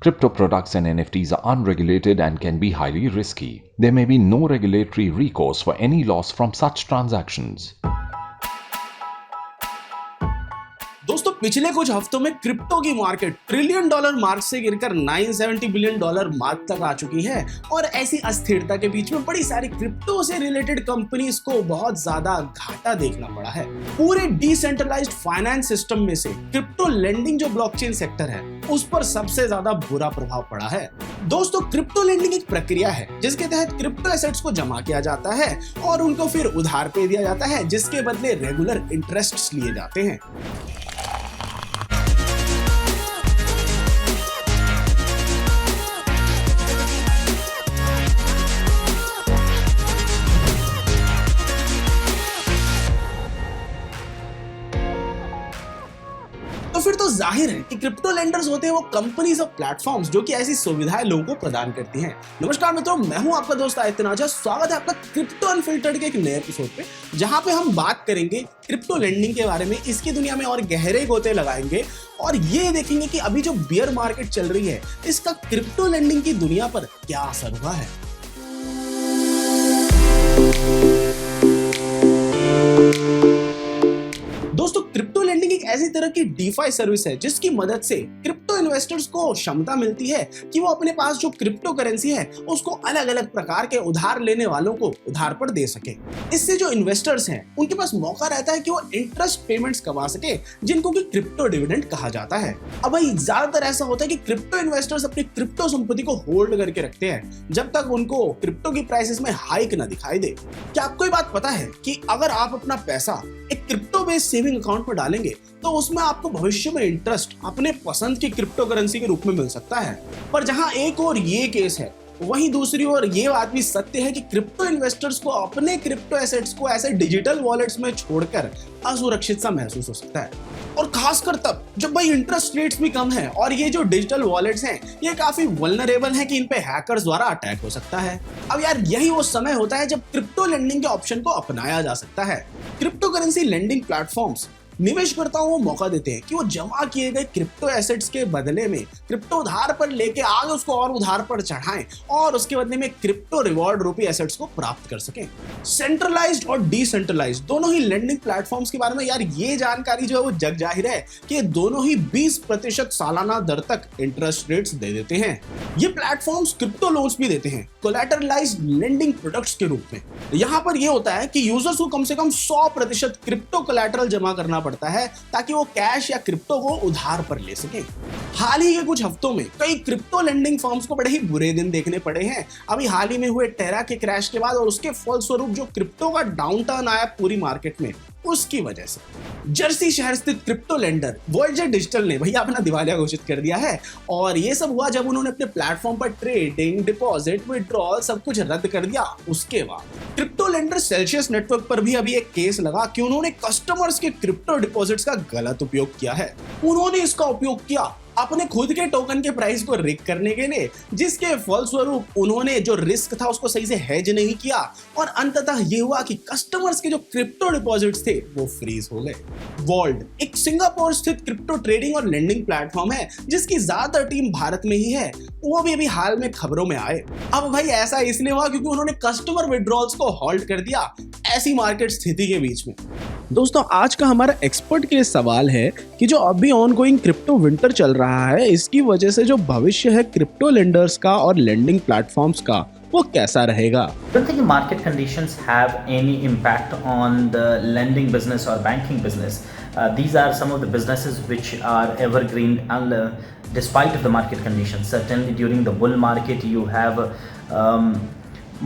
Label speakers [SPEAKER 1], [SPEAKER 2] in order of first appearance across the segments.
[SPEAKER 1] Crypto products and NFTs are unregulated and can be highly risky. There may be no regulatory recourse for any loss from such transactions.
[SPEAKER 2] दोस्तों पिछले कुछ हफ्तों में crypto की market trillion dollar mark से गिरकर 970 billion dollar mark तक आ चुकी है और ऐसी अस्थिरता के बीच में बड़ी सारी क्रिप्टो से रिलेटेड कंपनीज को बहुत ज्यादा घाटा देखना पड़ा है। पूरे डिसेंट्रलाइज्ड फाइनेंस सिस्टम में से क्रिप्टो लेंडिंग जो ब्लॉकचेन सेक्टर है उस पर सबसे ज्यादा बुरा प्रभाव पड़ा है। दोस्तों क्रिप्टो लेंडिंग एक प्रक्रिया है जिसके तहत क्रिप्टो एसेट्स को जमा किया जाता है और उनको फिर उधार पे दिया जाता है, जिसके बदले रेगुलर इंटरेस्ट लिए जाते हैं। तो फिर तो जाहिर है कि क्रिप्टो लेंडर्स होते हैं वो कंपनीज और प्लेटफॉर्म्स जो कि ऐसी सुविधाएं लोगों को प्रदान करती हैं। नमस्कार मित्रों, मैं हूं आपका दोस्त आदित्य नाझा। स्वागत है आपका क्रिप्टो अनफिल्टर्ड के एक नए एपिसोड पे, जहां पे हम बात करेंगे क्रिप्टो लेंडिंग के बारे में, इसकी दुनिया में और गहरे गोते लगाएंगे और ये देखेंगे कि अभी जो बियर मार्केट चल रही है इसका क्रिप्टो लेंडिंग की दुनिया पर क्या असर हुआ है। दोस्तों क्रिप्टो लेंडिंग एक ऐसी तरह की डीफाई सर्विस है जिसकी मदद से क्रिप्टो इन्वेस्टर्स को क्षमता मिलती है कि वो अपने पास जो क्रिप्टो करेंसी है उसको अलग अलग प्रकार के उधार लेने वालों को उधार पर दे सके। इससे जो इन्वेस्टर्स हैं उनके पास मौका रहता है कि वो इंटरेस्ट पेमेंट्स कमा सके, जिनको कि क्रिप्टो डिविडेंड कहा जाता है। अब भाई ज्यादातर ऐसा होता है कि क्रिप्टो इन्वेस्टर्स अपनी क्रिप्टो संपत्ति को होल्ड करके रखते हैं जब तक उनको क्रिप्टो की प्राइसेस में हाइक ना दिखाई दे। क्या आपको ये बात पता है कि अगर आप अपना पैसा एक क्रिप्टो बेस्ड सेविंग अकाउंट में डालेंगे तो उसमें आपको भविष्य में इंटरेस्ट अपने पसंद की क्रिप्टो करेंसी के रूप में मिल सकता है। पर जहां एक और ये केस है, वहीं दूसरी ओर ये बात भी सत्य है कि क्रिप्टो इन्वेस्टर्स को अपने क्रिप्टो एसेट्स को ऐसे डिजिटल वॉलेट्स में छोड़कर असुरक्षित सा महसूस हो सकता है, और खासकर तब जब भाई इंटरेस्ट रेट्स भी कम है और ये जो डिजिटल वॉलेट्स हैं ये काफी वल्नरेबल हैं कि इन पे हैकर्स द्वारा अटैक हो सकता है। अब यार यही वो समय होता है जब क्रिप्टो लेंडिंग के ऑप्शन को अपनाया जा सकता है। क्रिप्टो करेंसी लेंडिंग प्लेटफॉर्म्स निवेशकर्ताओं को मौका देते हैं कि वो जमा किए गए क्रिप्टो एसेट्स के बदले में क्रिप्टो उधार पर लेके आगे उसको और उधार पर चढ़ाएं और उसके बदले में क्रिप्टो रिवॉर्ड रूपी एसेट्स को प्राप्त कर सकें। सेंट्रलाइज्ड और डिसेंट्रलाइज्ड दोनों ही लेंडिंग प्लेटफॉर्म्स के बारे में यार ये जानकारी जो है वो जग जाहिर है कि दोनों ही 20% सालाना दर तक इंटरेस्ट रेट्स दे देते हैं। ये प्लेटफॉर्म्स क्रिप्टो लोन्स भी देते हैं कोलैटरलाइज्ड लेंडिंग प्रोडक्ट्स के रूप में। यहाँ पर यह होता है कि यूजर्स को कम से कम 100% क्रिप्टो कोलैटरल जमा करना पड़ता है ताकि वो कैश या क्रिप्टो को उधार पर ले सके। हाल ही के कुछ हफ्तों में कई क्रिप्टो लेंडिंग फर्म्स को बड़े ही बुरे दिन देखने पड़े हैं। अभी हाल ही में हुए टेरा के क्रैश के बाद और उसके फलस्वरूप जो क्रिप्टो का डाउनटर्न आया पूरी मार्केट में, उसकी वजह से जर्सी शहर स्थित क्रिप्टो लेंडर वॉयेजर डिजिटल ने भैया अपना दिवालिया घोषित कर दिया है। और ये सब हुआ जब उन्होंने अपने प्लेटफॉर्म पर ट्रेडिंग, डिपॉजिट, विड्रॉल सब कुछ रद्द कर दिया। उसके बाद क्रिप्टो लेंडर सेल्सियस नेटवर्क पर भी अभी एक केस लगा कि उन्होंने कस्टमर्स के क्रिप्टो डिपॉजिट्स का गलत उपयोग किया है। उन्होंने इसका उपयोग किया अपने खुद के टोकन के प्राइस को रिग करने के लिए, जिसके फलस्वरूप उन्होंने जो रिस्क था उसको सही से हेज नहीं किया और अंततः ये हुआ कि कस्टमर्स के जो क्रिप्टो डिपॉजिट्स थे वो फ्रीज हो गए। वॉल्ड एक सिंगापुर स्थित क्रिप्टो ट्रेडिंग और लेंडिंग प्लेटफॉर्म है जिसकी ज्यादातर टीम भारत में ही है। वो भी अभी हाल में खबरों में आए। अब भाई ऐसा इसलिए हुआ क्योंकि उन्होंने कस्टमर विड्रॉल्स को होल्ड कर दिया ऐसी मार्केट स्थिति के बीच में। दोस्तों आज का हमारा एक्सपर्ट के लिए सवाल है कि जो अभी ऑनगोइंग क्रिप्टो विंटर चल रहा है इसकी वजह से जो भविष्य है क्रिप्टो लेंडर्स का और लेंडिंग प्लेटफॉर्म्स का वो कैसा रहेगा।
[SPEAKER 3] I don't think market conditions have any impact on the lending business or banking business. These are some of the businesses which are evergreen and despite of the market conditions. Certainly during the bull market you have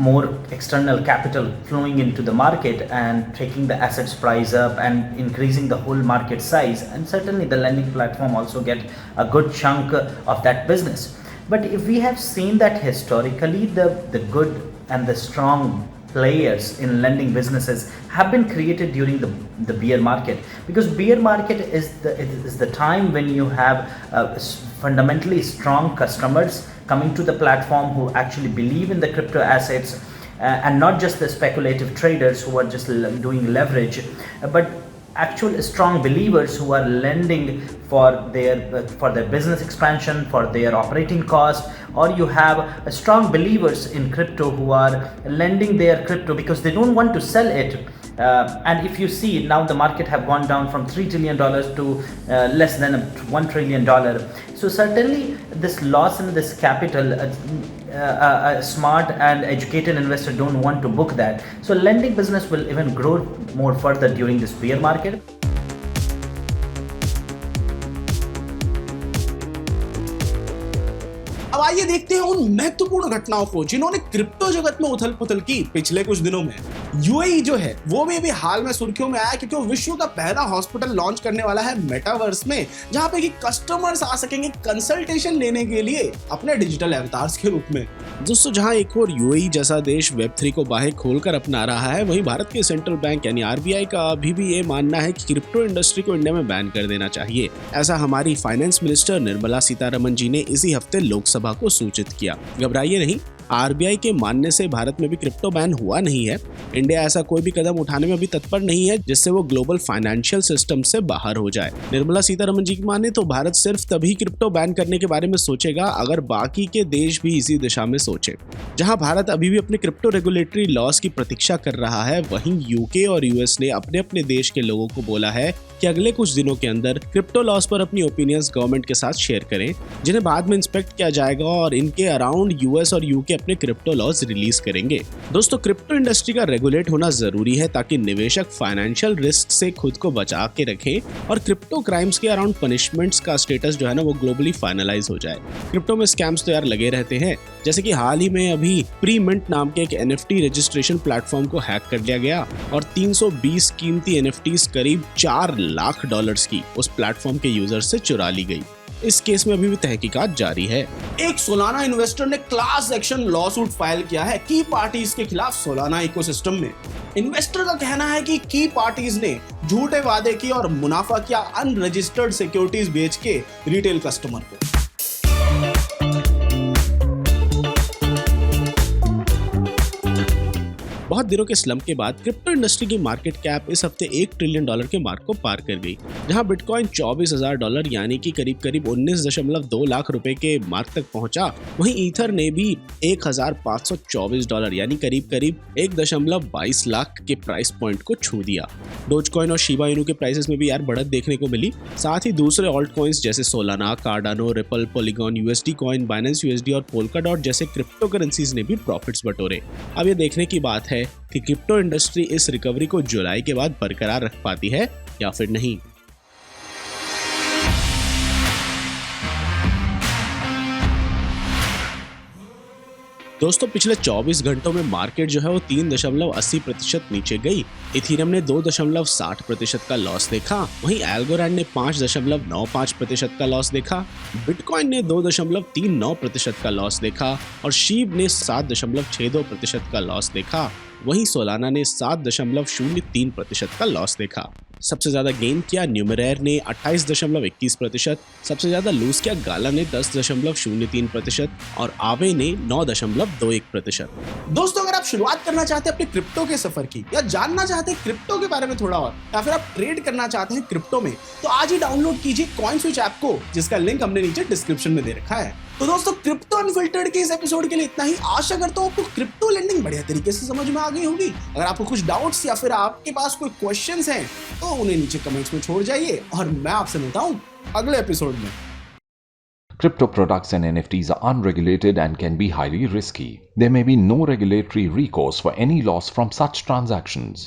[SPEAKER 3] more external capital flowing into the market and taking the assets price up and increasing the whole market size, and certainly the lending platform also get a good chunk of that business. But if we have seen that historically the good and the strong players in lending businesses have been created during the bear market, because bear market is the time when you have fundamentally strong customers coming to the platform who actually believe in the crypto assets, and not just the speculative traders who are just doing leverage, but actual strong believers who are lending for their business expansion, for their operating cost, or you have strong believers in crypto who are lending their crypto because they don't want to sell it. And if you see now the market have gone down from $3 trillion to less than $1 trillion. So certainly this loss in this capital, a smart and educated investor don't want to book that. So lending business will even grow more further during this bear market.
[SPEAKER 2] अब आइए देखते हैं उन महत्वपूर्ण घटनाओं को जिन्होंने crypto जगत में उथल पुथल की पिछले कुछ दिनों में। यूएई जो है वो भी अभी हाल में सुर्खियों में आया क्योंकि वो विश्व का पहला हॉस्पिटल लॉन्च करने वाला है मेटावर्स में, जहां पे कि कस्टमर्स आ सकेंगे कंसल्टेशन लेने के लिए अपने डिजिटल अवतार्स के रूप में। दोस्तों, जहां एक और यूएई जैसा देश वेब3 को बाहें खोलकर अपना रहा है, वहीं भारत के सेंट्रल बैंक यानी आरबीआई का अभी भी ये मानना है कि क्रिप्टो इंडस्ट्री को इंडिया में बैन कर देना चाहिए। ऐसा हमारी फाइनेंस मिनिस्टर निर्मला सीतारमण जी ने इसी हफ्ते लोकसभा को सूचित किया। घबराइए नहीं, आरबीआई के मानने से भारत में भी क्रिप्टो बैन हुआ नहीं है। इंडिया ऐसा कोई भी कदम उठाने में अभी तत्पर नहीं है जिससे वो ग्लोबल फाइनेंशियल सिस्टम से बाहर हो जाए। निर्मला सीतारमण जी की माने तो भारत सिर्फ तभी क्रिप्टो बैन करने के बारे में सोचेगा अगर बाकी के देश भी इसी दिशा में सोचे। जहां भारत अभी भी अपने क्रिप्टो रेगुलेटरी लॉस की प्रतीक्षा कर रहा है, वहीं यूके और यूएस ने अपने अपने देश के लोगों को बोला है कि अगले कुछ दिनों के अंदर क्रिप्टो लॉस पर अपनी ओपिनियंस गवर्नमेंट के साथ शेयर करें, जिन्हें बाद में इंस्पेक्ट किया जाएगा और इनके अराउंड यूएस और यूके अपने क्रिप्टो लॉस रिलीज करेंगे। दोस्तों, क्रिप्टो इंडस्ट्री का रेगुलेट होना जरूरी है ताकि निवेशक फाइनेंशियल रिस्क से खुद को बचा के रखें और क्रिप्टो क्राइम्स के अराउंड पनिशमेंट्स का स्टेटस जो है ना वो ग्लोबली फाइनलाइज हो जाए। क्रिप्टो में स्कैम्स तो यार लगे रहते हैं, जैसे कि हाल ही में अभी प्रीमिंट नाम के एक एनएफटी रजिस्ट्रेशन प्लेटफॉर्म को हैक कर लिया गया और 320 कीमती एनएफटीज करीब $4 लाख की उस प्लेटफॉर्म के यूजर से चुरा ली गई। इस केस में अभी भी तहकीकात जारी है। एक सोलाना इन्वेस्टर ने क्लास एक्शन लॉसूट फाइल किया है की पार्टीज के खिलाफ सोलाना इकोसिस्टम में। इन्वेस्टर का कहना है कि की पार्टीज ने झूठे वादे किए और मुनाफा किया अनरजिस्टर्ड सिक्योरिटीज बेच के रिटेल कस्टमर को। बहुत दिनों के स्लम के बाद क्रिप्टो इंडस्ट्री की मार्केट कैप इस हफ्ते $1 ट्रिलियन के मार्क को पार कर गई, जहां बिटकॉइन $24,000 यानी कि करीब 19.2 लाख रुपए के मार्क तक पहुंचा। वहीं ईथर ने भी $1,524 यानी करीब 1.22 लाख के प्राइस पॉइंट को छू दिया। डोजकॉइन और शिबा इनू के प्राइसेस में भी यार बढ़त देखने को मिली। साथ ही दूसरे ऑल्ट कॉइन्स जैसे Solana, Cardano, ripple, polygon, USD coin, Binance USD और पोल्काडॉट जैसे क्रिप्टो करेंसीज ने भी प्रॉफिट्स बटोरे। अब ये देखने की बात है कि क्रिप्टो इंडस्ट्री इस रिकवरी को जुलाई के बाद बरकरार रख पाती है या फिर नहीं। दोस्तों, पिछले 24 घंटों में मार्केट जो है वो 3.80% नीचे गई। इथेरियम ने 2.60% का लॉस देखा, वहीं एल्गोरैंड ने 5.95% का लॉस देखा, बिटकॉइन ने 2.39% का लॉस देखा और शीब ने 7.62% का लॉस देखा। वहीं सोलाना ने 7.03% का लॉस देखा। सबसे ज्यादा गेन किया न्यूमरेयर ने 28.21%, सबसे ज्यादा लूज किया गाला ने 10.03% और आवे ने 9.21%। दोस्तों, अगर आप शुरुआत करना चाहते हैं अपने क्रिप्टो के सफर की या जानना चाहते हैं क्रिप्टो के बारे में थोड़ा और, या फिर आप ट्रेड करना चाहते हैं क्रिप्टो में, तो आज ही डाउनलोड कीजिए कॉइनस्विच ऐप को, जिसका लिंक हमने नीचे डिस्क्रिप्शन में दे रखा है। तो दोस्तों, क्रिप्टो अनफिल्टर्ड के इस एपिसोड के लिए इतना ही। आशा करता हूँ आपको क्रिप्टो लेंडिंग बढ़िया तरीके से समझ में आ गई होगी। अगर आपको कुछ डाउट्स या फिर आपके पास कोई क्वेश्चंस हैं तो उन्हें नीचे कमेंट्स में छोड़ जाइए और मैं आपसे मिलता हूँ अगले एपिसोड में।
[SPEAKER 1] Crypto products and NFTs are unregulated and can be highly risky. There may be no regulatory recourse for any loss from such transactions.